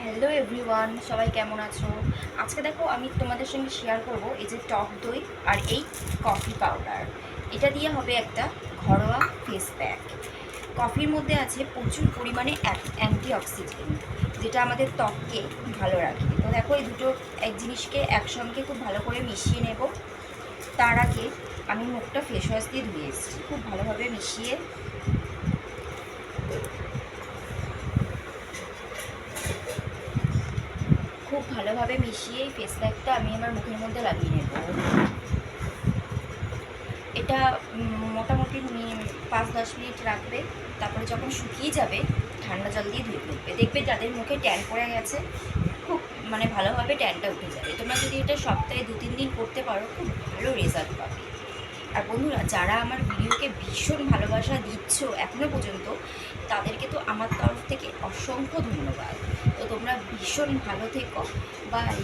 Hello everyone, সবাই কেমন আছো? আজকে দেখো আমি তোমাদের সঙ্গে শেয়ার করব এই যে টক দই আর এই কফি পাউডার। এটা দিয়ে হবে একটা ঘরোয়া ফেস প্যাক। কফির মধ্যে আছে প্রচুর পরিমাণে অ্যান্টিঅক্সিডেন্ট, যেটা আমাদের ত্বককে ভালো রাখে। তো দেখো এই দুটো এক জিনিসকে একসঙ্গে খুব ভালো করে মিশিয়ে নেব। তার আগে আমি মুখটা ফেস ওয়াশ দিয়ে ধুয়ে এসেছি, খুব ভালোভাবে মিশিয়ে এই ফেস প্যাকটা আমি আমার মুখের মধ্যে লাগিয়ে নেব। এটা মোটামুটি 5-10 মিনিট রাখবে। তারপরে যখন শুকিয়ে যাবে ঠান্ডা জল দিয়ে ধুয়ে ফেলবে। দেখবে যাদের মুখে ট্যান পড়ে গেছে খুব ভালোভাবে ট্যানটা উঠে যাবে। তোমরা যদি এটা সপ্তাহে 2-3 দিন করতে পারো খুব ভালো রেজাল্ট পাবে। আর বন্ধুরা, যারা আমার ভিডিওকে ভীষণ ভালোবাসা দিচ্ছ এখনও পর্যন্ত, তাদেরকে তো আমার তরফ থেকে অসংখ্য ধন্যবাদ। তো তোমরা ভীষণ ভালো থেকো। বাই।